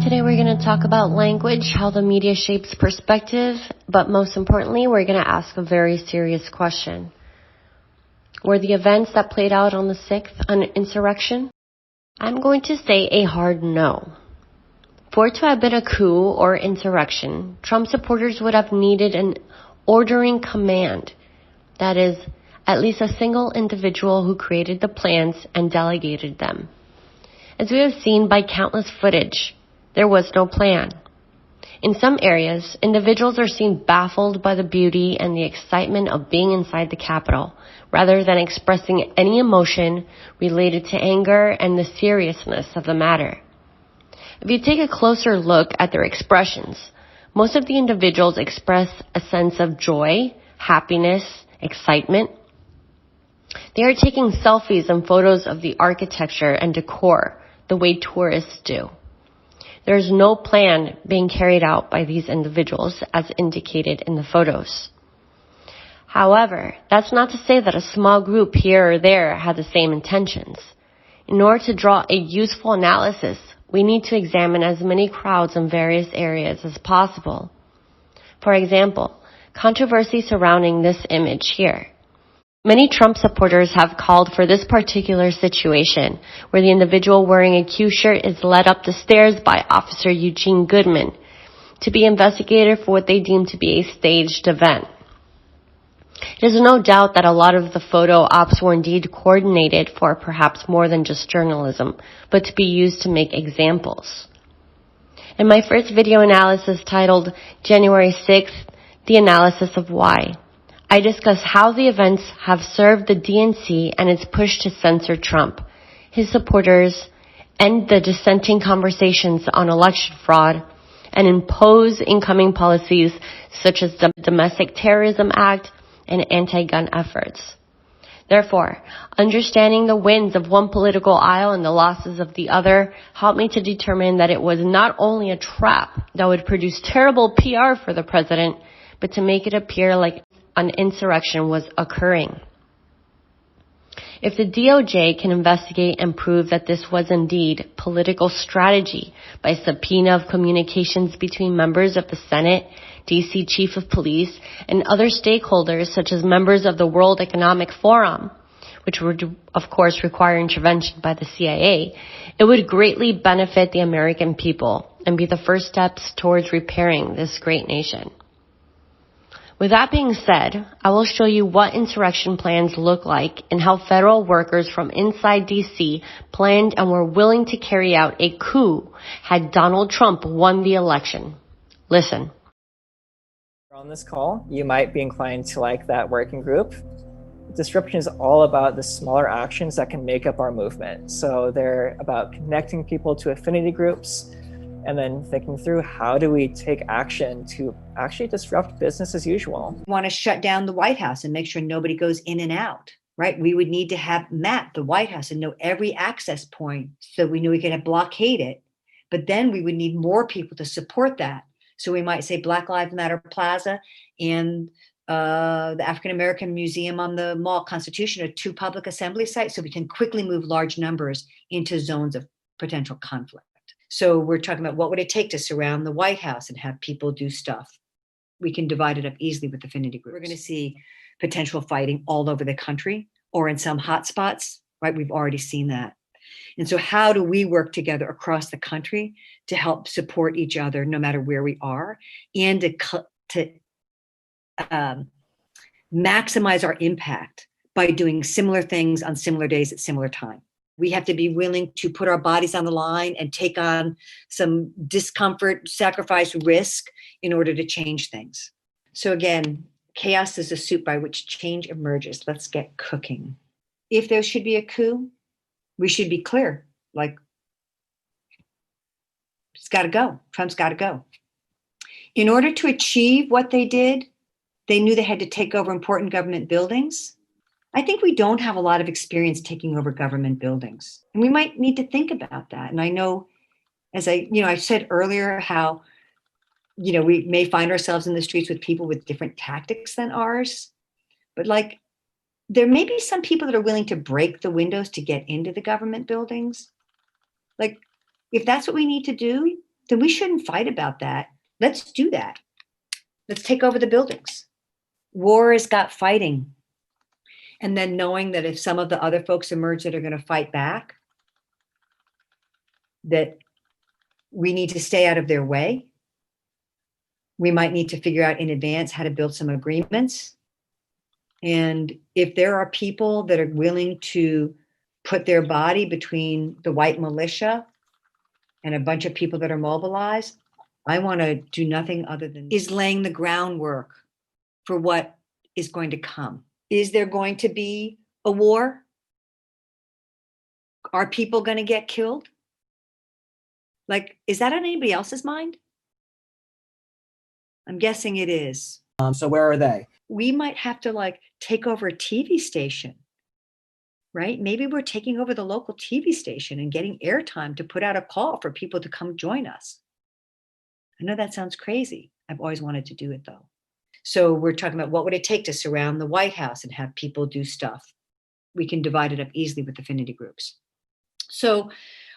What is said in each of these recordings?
Today we're going to talk about language, how the media shapes perspective, but most importantly, we're going to ask a very serious question. Were the events that played out on the 6th an insurrection? I'm going to say a hard no. For it to have been a coup or insurrection, Trump supporters would have needed an ordering command. That is, at least a single individual who created the plans and delegated them. As we have seen by countless footage, there was no plan. In some areas, individuals are seen baffled by the beauty and the excitement of being inside the Capitol, rather than expressing any emotion related to anger and the seriousness of the matter. If you take a closer look at their expressions, most of the individuals express a sense of joy, happiness, excitement. They are taking selfies and photos of the architecture and decor the way tourists do. There is no plan being carried out by these individuals as indicated in the photos. However, that's not to say that a small group here or there had the same intentions. In order to draw a useful analysis, we need to examine as many crowds in various areas as possible. For example, controversy surrounding this image here. Many Trump supporters have called for this particular situation, where the individual wearing a Q shirt is led up the stairs by Officer Eugene Goodman to be investigated for what they deem to be a staged event. There's no doubt that a lot of the photo ops were indeed coordinated for perhaps more than just journalism, but to be used to make examples. In my first video analysis titled January 6th, The Analysis of Why, I discuss how the events have served the DNC and its push to censor Trump, his supporters, end the dissenting conversations on election fraud, and impose incoming policies such as the Domestic Terrorism Act and anti-gun efforts. Therefore, understanding the wins of one political aisle and the losses of the other helped me to determine that it was not only a trap that would produce terrible PR for the president, but to make it appear like an insurrection was occurring. If the DOJ can investigate and prove that this was indeed political strategy by subpoena of communications between members of the Senate, DC Chief of Police, and other stakeholders such as members of the World Economic Forum, which would of course require intervention by the CIA, it would greatly benefit the American people and be the first steps towards repairing this great nation. With that being said, I will show you what insurrection plans look like and how federal workers from inside DC planned and were willing to carry out a coup had Donald Trump won the election. Listen. On this call, you might be inclined to like that working group. Disruption is all about the smaller actions that can make up our movement. So they're about connecting people to affinity groups, and then thinking through how do we take action to actually disrupt business as usual. We want to shut down the White House and make sure nobody goes in and out, right? We would need to have map the White House and know every access point so we knew we could blockade it. But then we would need more people to support that. So we might say Black Lives Matter Plaza and the African American Museum on the Mall Constitution are two public assembly sites, so we can quickly move large numbers into zones of potential conflict. So we're talking about what would it take to surround the White House and have people do stuff. We can divide it up easily with affinity groups. We're going to see potential fighting all over the country or in some hot spots, right? We've already seen that. And so how do we work together across the country to help support each other no matter where we are, and to maximize our impact by doing similar things on similar days at similar time? We have to be willing to put our bodies on the line and take on some discomfort, sacrifice, risk in order to change things. So again, chaos is the soup by which change emerges. Let's get cooking. If there should be a coup, we should be clear, like, it's got to go. Trump's got to go. In order to achieve what they did, they knew they had to take over important government buildings. I think we don't have a lot of experience taking over government buildings, and we might need to think about that. And I know, as I said earlier, how, we may find ourselves in the streets with people with different tactics than ours, but like, there may be some people that are willing to break the windows to get into the government buildings. Like, if that's what we need to do, then we shouldn't fight about that. Let's do that. Let's take over the buildings. War has got fighting. And then knowing that if some of the other folks emerge that are going to fight back, that we need to stay out of their way. We might need to figure out in advance how to build some agreements. And if there are people that are willing to put their body between the white militia and a bunch of people that are mobilized, I want to do nothing other than is laying the groundwork for what is going to come. Is there going to be a war? Are people going to get killed? Like, is that on anybody else's mind? I'm guessing it is. So where are they? We might have to take over a TV station, right? Maybe we're taking over the local TV station and getting airtime to put out a call for people to come join us. I know that sounds crazy. I've always wanted to do it though. So we're talking about what would it take to surround the White House and have people do stuff. We can divide it up easily with affinity groups. So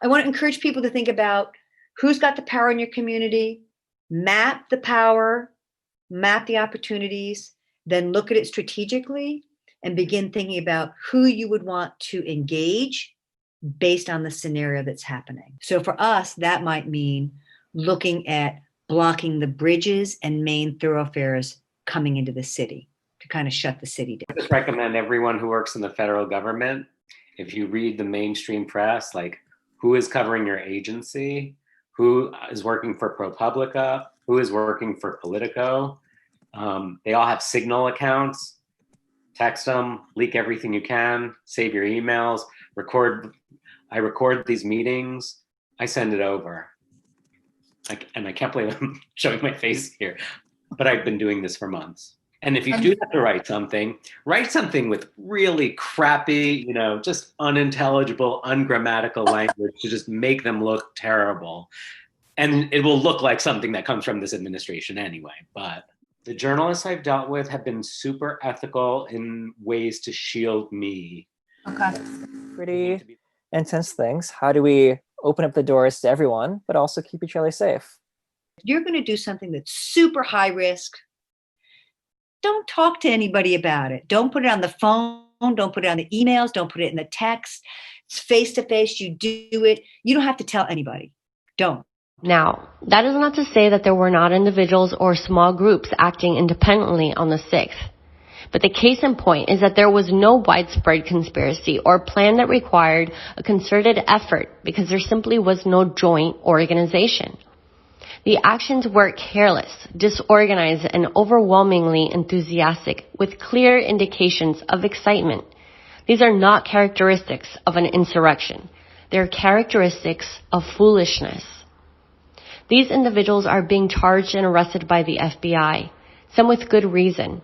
I want to encourage people to think about who's got the power in your community, map the power, map the opportunities, then look at it strategically and begin thinking about who you would want to engage based on the scenario that's happening. So for us, that might mean looking at blocking the bridges and main thoroughfares coming into the city to kind of shut the city down. I just recommend everyone who works in the federal government, if you read the mainstream press, like who is covering your agency, who is working for ProPublica, who is working for Politico. They all have Signal accounts. Text them, leak everything you can, save your emails, I record these meetings, I send it over. And I can't believe I'm showing my face here, but I've been doing this for months. And if you do have to write something with really crappy, just unintelligible, ungrammatical language to just make them look terrible. And it will look like something that comes from this administration anyway. But the journalists I've dealt with have been super ethical in ways to shield me. Okay. Pretty intense things. How do we open up the doors to everyone, but also keep each other safe? You're going to do something that's super high risk. Don't talk to anybody about it. Don't put it on the phone. Don't put it on the emails. Don't put it in the text. It's face to face. You do it. You don't have to tell anybody. Don't. Now, that is not to say that there were not individuals or small groups acting independently on the 6th. But the case in point is that there was no widespread conspiracy or plan that required a concerted effort because there simply was no joint organization. The actions were careless, disorganized, and overwhelmingly enthusiastic with clear indications of excitement. These are not characteristics of an insurrection. They are characteristics of foolishness. These individuals are being charged and arrested by the FBI, some with good reason.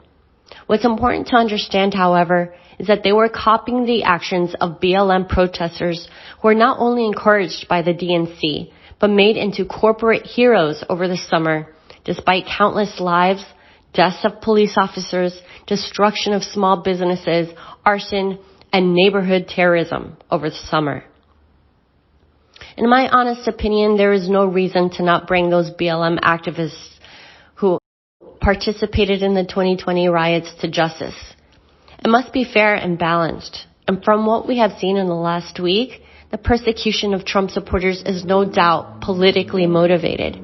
What's important to understand, however, is that they were copying the actions of BLM protesters who were not only encouraged by the DNC, but made into corporate heroes over the summer, despite countless lives, deaths of police officers, destruction of small businesses, arson, and neighborhood terrorism over the summer. In my honest opinion, there is no reason to not bring those BLM activists who participated in the 2020 riots to justice. It must be fair and balanced. And from what we have seen in the last week, the persecution of Trump supporters is no doubt politically motivated.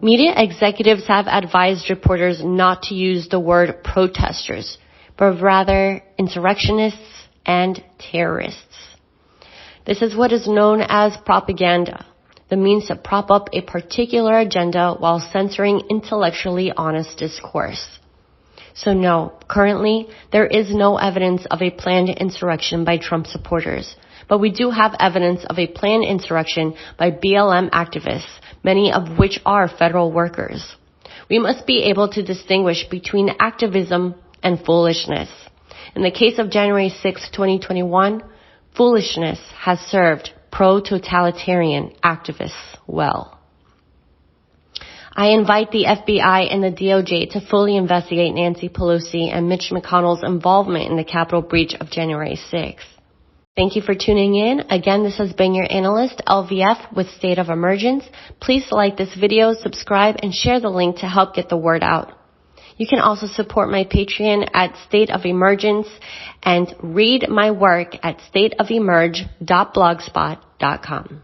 Media executives have advised reporters not to use the word protesters, but rather insurrectionists and terrorists. This is what is known as propaganda, the means to prop up a particular agenda while censoring intellectually honest discourse. So no, currently, there is no evidence of a planned insurrection by Trump supporters, but we do have evidence of a planned insurrection by BLM activists, many of which are federal workers. We must be able to distinguish between activism and foolishness. In the case of January 6, 2021, foolishness has served pro-totalitarian activists well. I invite the FBI and the DOJ to fully investigate Nancy Pelosi and Mitch McConnell's involvement in the Capitol breach of January 6th. Thank you for tuning in. Again, this has been your analyst, LVF, with State of Emergence. Please like this video, subscribe, and share the link to help get the word out. You can also support my Patreon at State of Emergence and read my work at stateofemerge.blogspot.com.